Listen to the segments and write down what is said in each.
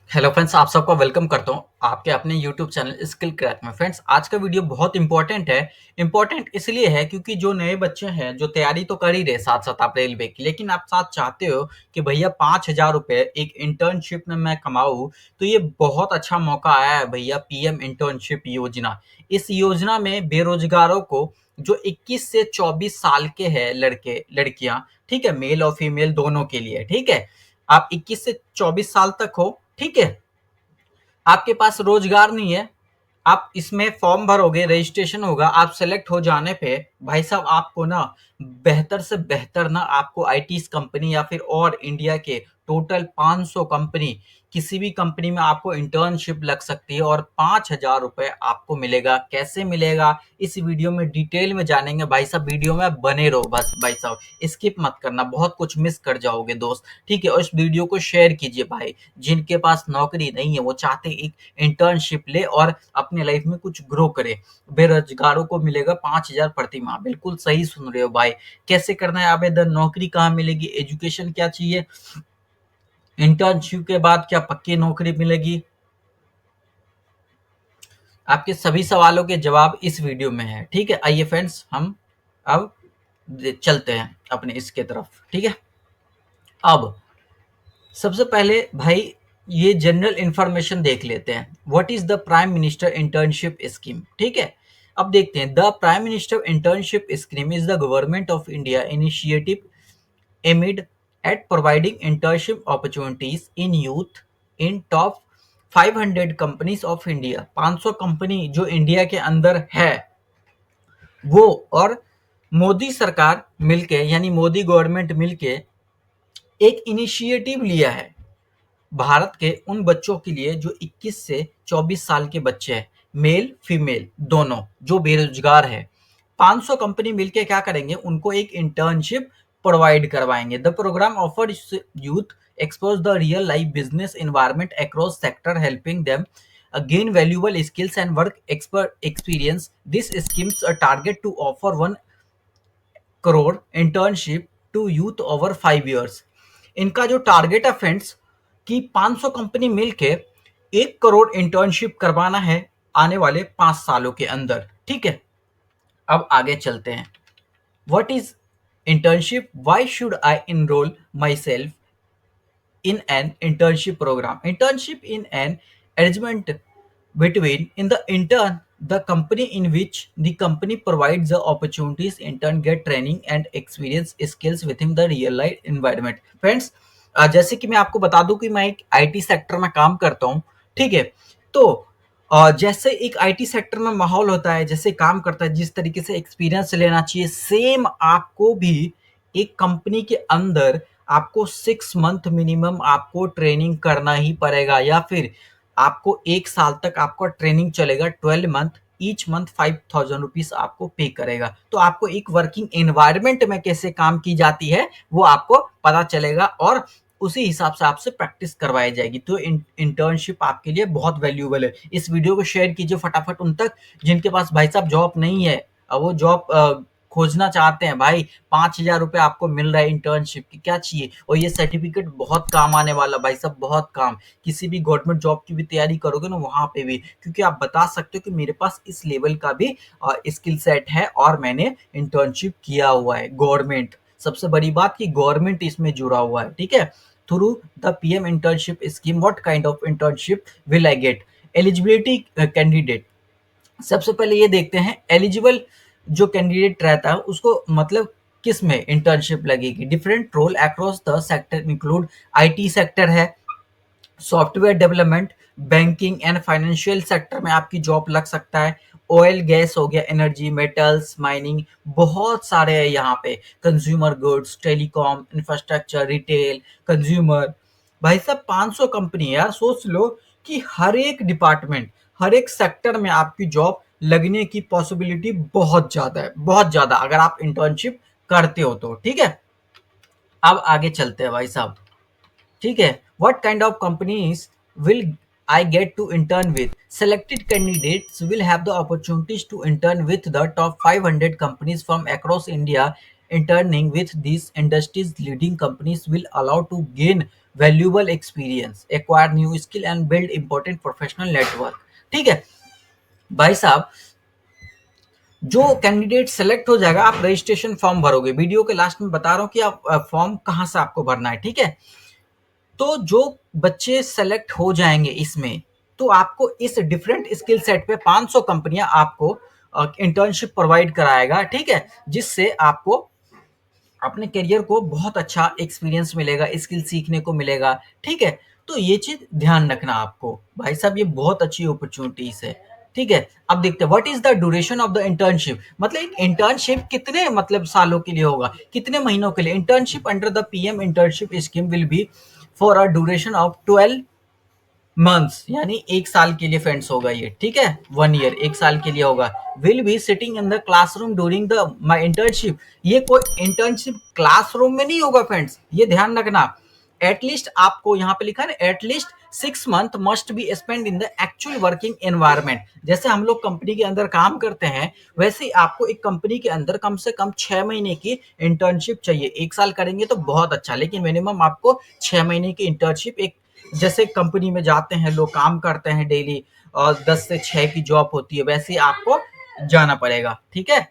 Hello friends, आप सबका welcome करता हूँ आपके अपने यूट्यूब चैनल स्किल क्रैक में। फ्रेंड्स, आज का वीडियो बहुत इंपॉर्टेंट है। इंपॉर्टेंट इसलिए है क्योंकि जो नए बच्चे हैं जो तैयारी तो कर ही रहे साथ साथ आप रेलवे की, लेकिन आप साथ चाहते हो कि भैया 5,000 रुपये एक इंटर्नशिप में मैं कमाऊँ, तो ये बहुत अच्छा मौका आया है भैया। पीएम इंटर्नशिप योजना, इस योजना में बेरोजगारों को जो 21 से 24 साल के हैं लड़के लड़कियां, ठीक है, मेल और फीमेल दोनों के लिए, ठीक है। आप 21 से 24 साल तक हो, ठीक है, आपके पास रोजगार नहीं है, आप इसमें फॉर्म भरोगे, रजिस्ट्रेशन होगा, आप सेलेक्ट हो जाने पे भाई साहब आपको ना बेहतर से बेहतर ना आपको आईटी कंपनी या फिर और इंडिया के टोटल 500 कंपनी, किसी भी कंपनी में आपको इंटर्नशिप लग सकती है और 5,000 रुपए आपको मिलेगा। कैसे मिलेगा इस वीडियो में डिटेल में जानेंगे भाई साहब। वीडियो में बने रहो बस भाई साहब, स्किप मत करना, बहुत कुछ मिस कर जाओगे दोस्त, ठीक है। और इस वीडियो को शेयर कीजिए भाई, जिनके पास नौकरी नहीं है वो चाहते एक इंटर्नशिप ले और अपने लाइफ में कुछ ग्रो करे। बेरोजगारों को मिलेगा 5,000 प्रति माह, बिल्कुल सही सुन रहे हो भाई। कैसे करना है आवेदन, नौकरी कहाँ मिलेगी, एजुकेशन क्या चाहिए, इंटर्नशिप के बाद क्या पक्की नौकरी मिलेगी, आपके सभी सवालों के जवाब इस वीडियो में है, ठीक है। आइए फ्रेंड्स, हम अब चलते हैं अपने इसके तरफ, ठीक है। अब सबसे पहले भाई ये जनरल इंफॉर्मेशन देख लेते हैं। What is the prime minister internship scheme, ठीक है। अब देखते हैं, the prime minister internship scheme is the government of India initiative एमिड eight providing internship opportunities in youth in top 500 companies of India. 500 company जो India के अंदर है वो, और मोदी सरकार मिलके यानी मोदी गवर्नमेंट मिलके एक इनिशिएटिव लिया है भारत के उन बच्चों के लिए जो 21 से 24 साल के बच्चे हैं, मेल फीमेल दोनों, जो बेरोजगार है। 500 कंपनी मिलके क्या करेंगे, उनको एक इंटर्नशिप प्रोवाइड करवाएंगे। The programme offer youth expose the real life business environment across sector, helping them gain valuable skills and work expert experience. This schemes a target to offer 1 crore internship to youth over 5 years। इनका जो target है friends कि 500 company मिलके 1 crore internship करवाना है आने वाले 5 सालों के अंदर, ठीक है। अब आगे चलते हैं। What is internship, why should I enrol myself in an internship program? Internship in an arrangement between in the intern the company in which the company provides the opportunities intern get training and experience skills within the real life environment। Friends, जैसे कि मैं आपको बता दूं कि मैं एक IT sector में काम करता हूं, ठीक है। तो जैसे एक आईटी सेक्टर में माहौल होता है, जैसे काम करता है, जिस तरीके से एक्सपीरियंस लेना चाहिए, सेम आपको भी एक कंपनी के अंदर आपको 6 मंथ मिनिमम आपको ट्रेनिंग करना ही पड़ेगा, या फिर आपको 1 साल तक आपका ट्रेनिंग चलेगा। 12 मंथ, ईच मंथ 5,000 रुपीज आपको पे करेगा। तो आपको एक वर्किंग एनवायरमेंट में कैसे काम की जाती है वो आपको पता चलेगा और उसी हिसाब से आपसे प्रैक्टिस करवाई जाएगी। तो इंटर्नशिप आपके लिए बहुत वैल्यूएबल है। इस वीडियो को शेयर कीजिए फटाफट उन तक जिनके पास भाई साहब जॉब नहीं है, वो जॉब खोजना चाहते हैं। भाई 5,000 रुपये आपको मिल रहा है इंटर्नशिप की, क्या चाहिए। और ये सर्टिफिकेट बहुत काम आने वाला भाई साहब, बहुत काम। किसी भी गवर्नमेंट जॉब की भी तैयारी करोगे ना वहां पे भी, क्योंकि आप बता सकते हो कि मेरे पास इस लेवल का भी स्किल सेट है और मैंने इंटर्नशिप किया हुआ है। गवर्नमेंट, सबसे बड़ी बात कि गवर्नमेंट इसमें जुड़ा हुआ है, ठीक है। Through the PM internship scheme, what kind of internship will I gate, eligibility candidate. सबसे पहले ये देखते हैं एलिजिबल जो कैंडिडेट रहता है उसको मतलब किस में इंटर्नशिप लगेगी। Different role across the sector include, IT sector है, software development, banking and financial sector में आपकी जॉब लग सकता है। ऑयल गैस हो गया, एनर्जी, मेटल्स, माइनिंग, बहुत सारे हैं यहाँ पे। Consumer goods, telecom, infrastructure, retail, consumer. भाई साहब 500 कंपनी है यार, सोच लो कि हर एक डिपार्टमेंट, हर एक सेक्टर में आपकी जॉब लगने की पॉसिबिलिटी बहुत ज्यादा है, बहुत ज्यादा, अगर आप इंटर्नशिप करते हो तो, ठीक है। अब आगे चलते हैं भाई साहब, ठीक है। What kind of companies will I get to intern with, selected candidates will have the opportunities to intern with the top 500 companies from across India interning with these industries leading companies will allow to gain valuable experience, acquire new skill and build important professional network। ठीक है भाई साहब, जो candidate select हो जाएगा, आप registration form भरोगे, video के last में बता रहा हूं कि आप फॉर्म कहां से आपको भरना है। ठीक है, तो जो बच्चे सेलेक्ट हो जाएंगे इसमें, तो आपको इस डिफरेंट स्किल सेट पे 500 कंपनियां आपको इंटर्नशिप प्रोवाइड कराएगा। ठीक है, जिससे आपको अपने करियर को बहुत अच्छा एक्सपीरियंस मिलेगा, स्किल सीखने को मिलेगा। ठीक है, तो ये चीज ध्यान रखना आपको भाई साहब, ये बहुत अच्छी अपॉर्चुनिटीज है। ठीक है, अब देखते हैं what is the duration of the internship, मतलब एक इंटर्नशिप कितने मतलब सालों के लिए होगा, कितने महीनों के लिए। Internship under the PM internship scheme will be for a duration of 12 months, यानी एक साल के लिए फ्रेंड्स होगा ये। ठीक है, 1 ईयर, एक साल के लिए होगा। Will be sitting in the classroom during the my internship, ये कोई इंटर्नशिप क्लासरूम में नहीं होगा फ्रेंड्स, ये ध्यान रखना। एटलीस्ट आपको यहाँ पे लिखा है ना, at least 6 month must be spend in the actual working environment. जैसे हम लोग कंपनी के अंदर काम करते हैं, वैसे ही आपको एक कंपनी के अंदर कम से कम 6 महीने की इंटर्नशिप चाहिए। एक साल करेंगे तो बहुत अच्छा, लेकिन मिनिमम आपको 6 महीने की इंटर्नशिप, एक जैसे कंपनी में जाते हैं लोग, काम करते हैं डेली और 10 से 6 की जॉब होती है, वैसे ही आपको जाना पड़ेगा। ठीक है,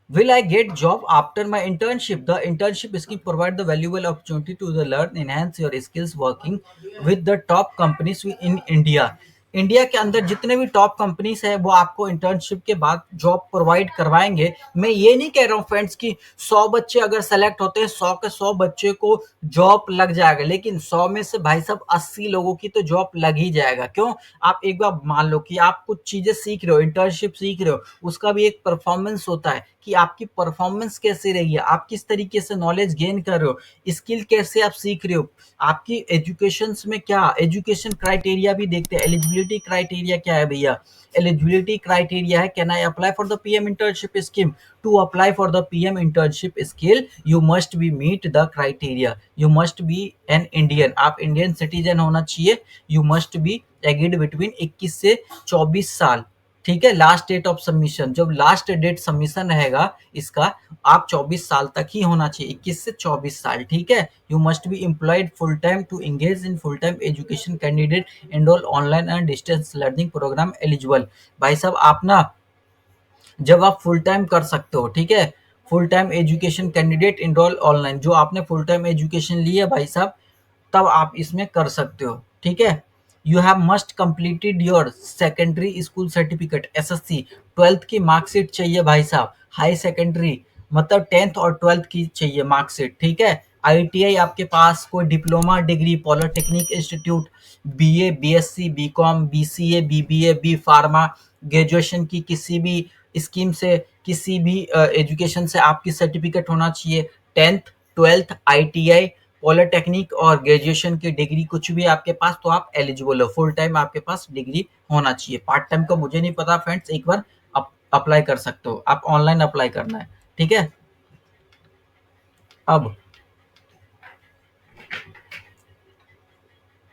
will I get job after my internship? The internship scheme provide the valuable opportunity to the learn, enhance your skills working with the top companies in India। India के अंदर जितने भी टॉप कंपनीज है वो आपको इंटर्नशिप के बाद job provide करवाएंगे। मैं ये नहीं कह रहा हूँ फ्रेंड्स कि 100 बच्चे अगर सेलेक्ट होते हैं, 100 के 100 बच्चे को जॉब लग जाएगा, लेकिन 100 में से भाई साहब 80 लोगों की तो जॉब लग ही जाएगा। क्यों? आप एक बार मान लो कि आप कुछ चीजें सीख रहे हो, इंटर्नशिप सीख रहे हो, उसका भी एक परफॉर्मेंस होता है कि आपकी परफॉर्मेंस कैसे रही है, आप किस तरीके से नॉलेज गेन कर रहे हो, स्किल कैसे आप सीख रहे हो, आपकी एजुकेशन में क्या एजुकेशन क्राइटेरिया भी देखते हैं। एलिजिबिलिटी क्राइटेरिया क्या है भैया? एलिजिबिलिटी क्राइटेरिया है, can I apply for the PM internship scheme? To apply for the PM internship skill you must be meet the criteria, you must be an Indian, आप Indian citizen होना चाहिए। You must be aged between 21 से 24 साल। ठीक है, last date of submission, जब last date submission रहेगा इसका, आप 24 साल तक ही होना चाहिए, 21 से 24 साल। ठीक है, you must be employed full time to engage in full time education, candidate enrol online and distance learning programme eligible. भाई साहब आप ना, जब आप फुल टाइम कर सकते हो, ठीक है, full time education candidate enrol online, जो आपने फुल टाइम एजुकेशन ली है भाई साहब, तब आप इसमें कर सकते हो। ठीक है, you have must completed your secondary school certificate, SSC, 12th की मार्कशीट चाहिए भाई साहब। हाई सेकेंडरी मतलब 10th और 12th की चाहिए मार्कशीट। ठीक है, आईटीआई आपके पास, कोई diploma degree, polytechnic institute, BA, BSc, BCom, BCA, BBA, B pharma, graduation की किसी भी स्कीम से, किसी भी एजुकेशन से आपकी सर्टिफिकेट होना चाहिए। 10th, 12th, आईटीआई, पॉलिटेक्निक और ग्रेजुएशन की डिग्री कुछ भी आपके पास, तो आप एलिजिबल हो। फुल टाइम आपके पास डिग्री होना चाहिए। पार्ट टाइम का मुझे नहीं पता फ्रेंड्स, एक बार अप्लाई कर सकते हो आप, ऑनलाइन अप्लाई करना है। ठीक है, अब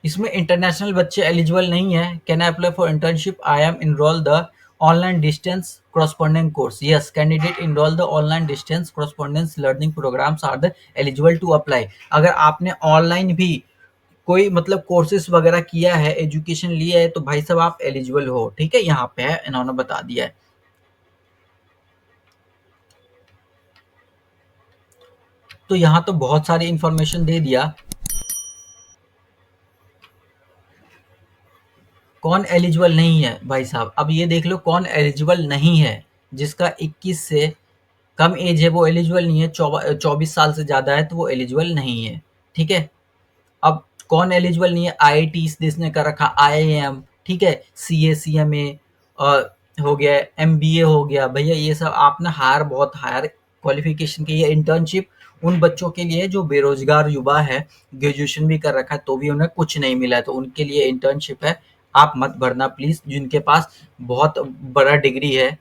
इसमें इंटरनेशनल बच्चे एलिजिबल नहीं है। Can I apply for internship? I am enrol the online distance corresponding course, yes, candidate enroll the online distance correspondence learning programs are the eligible to apply। अगर आपने ऑनलाइन भी कोई मतलब कोर्सेज वगैरह किया है, एजुकेशन लिया है, तो भाई साहब आप एलिजिबल हो। ठीक है, यहाँ पे है, इन्होंने बता दिया है। तो यहाँ तो बहुत सारी इंफॉर्मेशन दे दिया। कौन एलिजिबल नहीं है भाई साहब? अब ये देख लो कौन एलिजिबल नहीं है। जिसका 21 से कम एज है वो एलिजिबल नहीं है, 24 साल से ज़्यादा है तो वो एलिजिबल नहीं है। ठीक है, अब कौन एलिजिबल नहीं है? आईआईटी जिसने कर रखा, आईआईएम, ठीक है, सीए, सीएमए हो गया, एमबीए हो गया, भैया ये सब आपने हायर, बहुत हायर क्वालिफिकेशन की। ये इंटर्नशिप उन बच्चों के लिए जो बेरोजगार युवा है, ग्रेजुएशन भी कर रखा है तो भी उन्हें कुछ नहीं मिला है, तो उनके लिए इंटर्नशिप है। आप मत भरना प्लीज, जिनके पास बहुत बड़ा डिग्री है।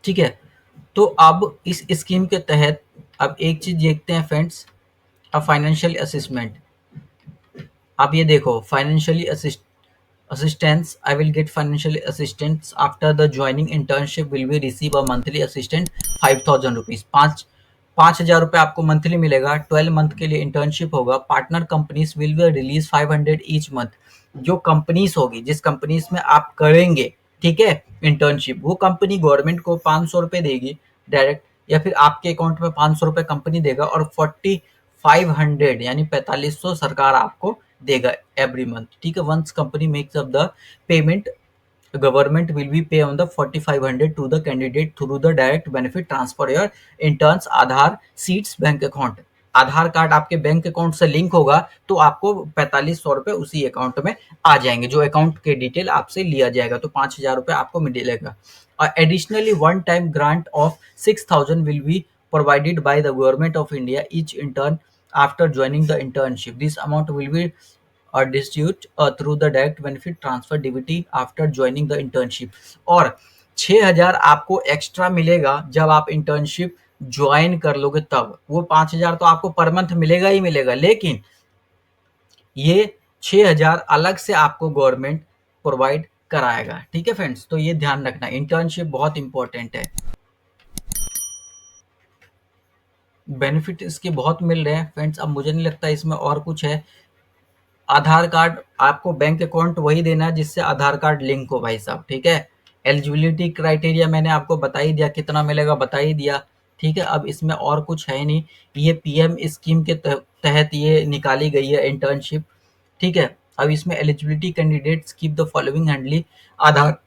ठीक है, तो अब इस स्कीम के तहत अब एक चीज देखते हैं फ्रेंड्स, अब फाइनेंशियल असिस्मेंट। अब ये देखो financially assist assistance. I will get financial assistance after the joining internship. Will be receive a monthly assistant 5,000 rupees, 5,000 रुपये आपको मंथली मिलेगा। 12 मंथ के लिए इंटर्नशिप होगा। Partner companies will be release 500 each month. जो कंपनीज होगी, जिस कंपनीज में आप करेंगे, ठीक है, इंटर्नशिप, वो कंपनी गवर्नमेंट को 500 रुपये देगी डायरेक्ट, या फिर आपके अकाउंट में 500 रुपये कंपनी देगा और 4,500 यानी 4,500 सरकार आपको देगा एवरी मंथ, ठीक है। Once company makes up the payment, government will be pay on the 4,500 to the candidate through the direct benefit transfer your interns Aadhaar seats bank account. Aadhaar card आपके bank account से link होगा तो आपको 4,500 रुपये उसी account में आ जाएंगे, जो अकाउंट के डिटेल आपसे लिया जाएगा, तो 5,000 रुपये आपको मिलेगा। और additionally one time grant of 6,000 will be provided by the government of India each intern after joining the internship. This amount will be distribute through the direct benefit transfer DBT after joining the internship। और 6,000 आपको extra मिलेगा जब आप internship join कर लोगे तब। वो 5,000 तो आपको पर मंथ मिलेगा ही मिलेगा, लेकिन ये 6,000 अलग से आपको गवर्नमेंट प्रोवाइड कराएगा, ठीक है फ्रेंड्स। तो ये ध्यान रखना, इंटर्नशिप बहुत इंपॉर्टेंट है। बेनिफिट इसके बहुत मिल रहे हैं फ्रेंड्स। अब मुझे नहीं लगता इसमें और कुछ है। आधार कार्ड, आपको बैंक अकाउंट वही देना है जिससे आधार कार्ड लिंक हो भाई साहब, ठीक है। एलिजिबिलिटी क्राइटेरिया मैंने आपको बता ही दिया, कितना मिलेगा बता ही दिया, ठीक है। अब इसमें और कुछ है नहीं। ये पीएम स्कीम के तहत ये निकाली गई है इंटर्नशिप, ठीक है। अब इसमें eligibility candidates keep the following handy. Aadhaar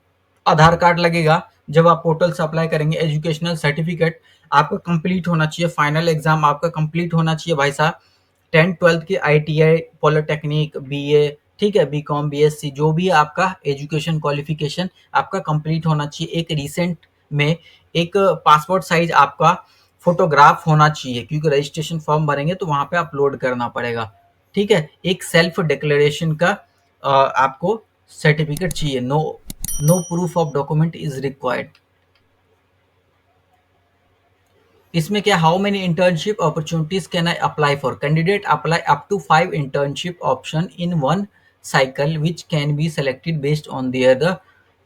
Aadhaar card लगेगा जब आप पोर्टल से अप्लाई करेंगे। एजुकेशनल सर्टिफिकेट आपका कंप्लीट होना चाहिए, फाइनल एग्जाम आपका कंप्लीट होना चाहिए भाई साहब। 10th-12th की ITI, पॉलिटेक्निक, BA, ठीक है, BCom, BSc, जो भी आपका एजुकेशन क्वालिफिकेशन आपका कंप्लीट होना चाहिए। एक रिसेंट में एक पासपोर्ट साइज आपका फोटोग्राफ होना चाहिए, क्योंकि रजिस्ट्रेशन फॉर्म भरेंगे तो वहां पे अपलोड करना पड़ेगा, ठीक है। एक सेल्फ डिक्लेरेशन का आपको सर्टिफिकेट चाहिए। No proof of document is required. इसमें क्या, how many internship opportunities can I apply for? Candidate apply up to 5 internship option in one cycle which can be selected based on their the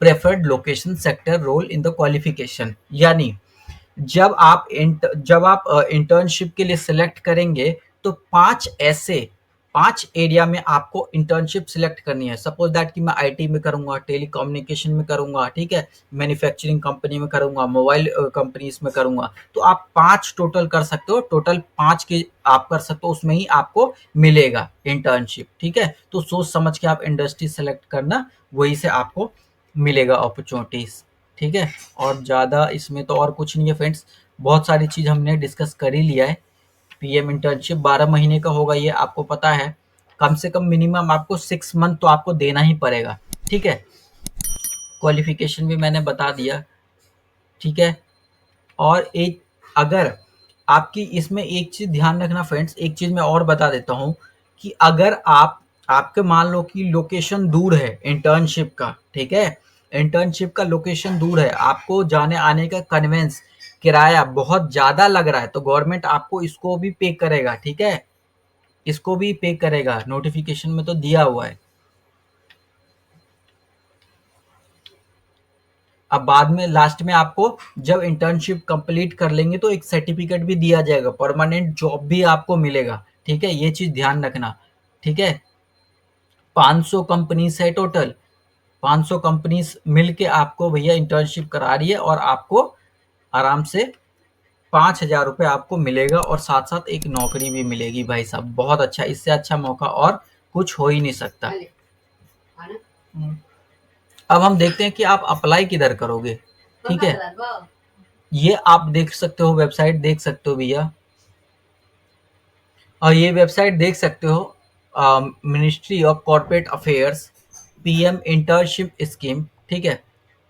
preferred location, sector, role in the qualification. यानी जब आप internship के लिए select करेंगे तो 5 area में आपको internship select करनी है। सपोज दैट कि मैं आईटी में करूंगा, टेलीकम्युनिकेशन में करूंगा, ठीक है, मैन्युफैक्चरिंग कंपनी में करूंगा, मोबाइल कंपनीज में करूंगा, तो आप 5 टोटल कर सकते हो। टोटल 5 के आप कर सकते हो, उसमें ही आपको मिलेगा इंटर्नशिप, ठीक है। तो सोच समझ के आप इंडस्ट्री सेलेक्ट करना, वही से आपको मिलेगा अपॉर्चुनिटीज, ठीक है। और ज़्यादा इसमें तो और कुछ नहीं है फ्रेंड्स, बहुत सारी चीज़ हमने डिस्कस कर ही लिया है। पीएम इंटर्नशिप 12 महीने का होगा, ये आपको पता है। कम से कम मिनिमम आपको 6 मंथ तो आपको देना ही पड़ेगा, ठीक है। क्वालिफिकेशन भी मैंने बता दिया, ठीक है। और एक, अगर आपकी इसमें एक चीज़ ध्यान रखना फ्रेंड्स, एक चीज़ मैं और बता देता हूँ कि अगर आपके मान लो कि लोकेशन दूर है इंटर्नशिप का, ठीक है, इंटर्नशिप का लोकेशन दूर है, आपको जाने आने का कन्वेंस किराया बहुत ज़्यादा लग रहा है, तो गवर्नमेंट आपको इसको भी पे करेगा, ठीक है, इसको भी पे करेगा। नोटिफिकेशन में तो दिया हुआ है। अब बाद में लास्ट में आपको जब इंटर्नशिप कंप्लीट कर लेंगे तो एक सर्टिफिकेट भी दिया जाएगा, परमानेंट जॉब भी आपको मिलेगा, ठीक है। ये चीज़ ध्यान रखना, ठीक है। 500 कंपनीज है टोटल, 500 कंपनीज मिलके आपको भैया इंटर्नशिप करा रही है, और आपको आराम से 5,000 रुपये आपको मिलेगा, और साथ साथ एक नौकरी भी मिलेगी भाई साहब। बहुत अच्छा, इससे अच्छा मौका और कुछ हो ही नहीं सकता। अब हम देखते हैं कि आप अप्लाई किधर करोगे, ठीक है। ये आप देख सकते हो, वेबसाइट देख सकते हो भैया, और ये वेबसाइट देख सकते हो, ministry of corporate affairs, PM internship scheme, ठीक है।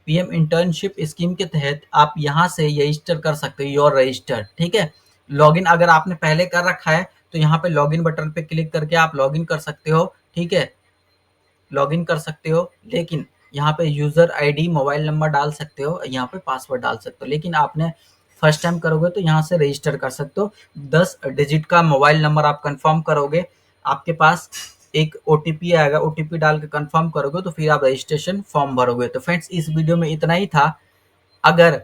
पीएम इंटर्नशिप स्कीम के तहत आप यहाँ से रजिस्टर कर सकते हो, योर रजिस्टर, ठीक है। लॉगिन अगर आपने पहले कर रखा है तो यहाँ पे लॉगिन बटन पे क्लिक करके आप लॉगिन कर सकते हो, ठीक है, लॉगिन कर सकते हो। लेकिन यहाँ पे यूज़र आईडी, मोबाइल नंबर डाल सकते हो, यहाँ पे पासवर्ड डाल सकते हो, लेकिन आपने फर्स्ट टाइम करोगे तो यहाँ से रजिस्टर कर सकते हो। 10 डिजिट का मोबाइल नंबर आप कंफर्म करोगे, आपके पास एक ओटीपी आएगा, ओटीपी डाल के कंफर्म करोगे तो फिर आप रजिस्ट्रेशन फॉर्म भरोगे। तो फ्रेंड्स इस वीडियो में इतना ही था। अगर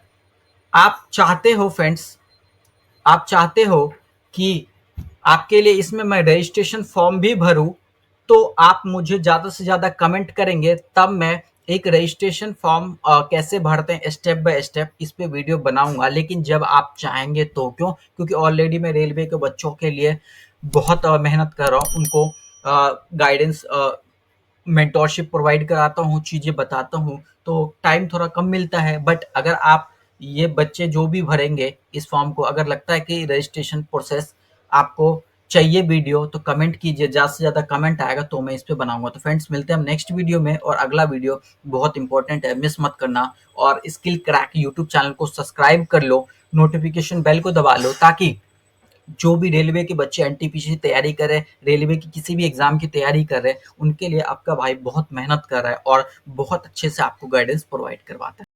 आप चाहते हो फ्रेंड्स, आप चाहते हो कि आपके लिए इसमें मैं रजिस्ट्रेशन फॉर्म भी भरूं, तो आप मुझे ज़्यादा से ज़्यादा कमेंट करेंगे, तब मैं एक रजिस्ट्रेशन फॉर्म कैसे भरते हैं स्टेप बाय स्टेप इस पे वीडियो बनाऊंगा। लेकिन जब आप चाहेंगे तो क्यों, क्योंकि ऑलरेडी मैं रेलवे के बच्चों के लिए बहुत मेहनत कर रहा हूँ, उनको गाइडेंस, मेंटोरशिप प्रोवाइड कराता हूँ, चीज़ें बताता हूँ, तो टाइम थोड़ा कम मिलता है। बट अगर आप, ये बच्चे जो भी भरेंगे इस फॉर्म को, अगर लगता है कि रजिस्ट्रेशन प्रोसेस आपको चाहिए वीडियो, तो कमेंट कीजिए, ज़्यादा से ज़्यादा कमेंट आएगा तो मैं इस पे बनाऊंगा। तो फ्रेंड्स मिलते हैं हम नेक्स्ट वीडियो में, और अगला वीडियो बहुत इंपॉर्टेंट है, मिस मत करना। और स्किल क्रैक यूट्यूब चैनल को सब्सक्राइब कर लो, नोटिफिकेशन बेल को दबा लो, ताकि जो भी रेलवे के बच्चे एनटीपीसी की तैयारी कर रहे हैं, रेलवे की किसी भी एग्जाम की तैयारी कर रहे हैं, उनके लिए आपका भाई बहुत मेहनत कर रहा है और बहुत अच्छे से आपको गाइडेंस प्रोवाइड करवाता है।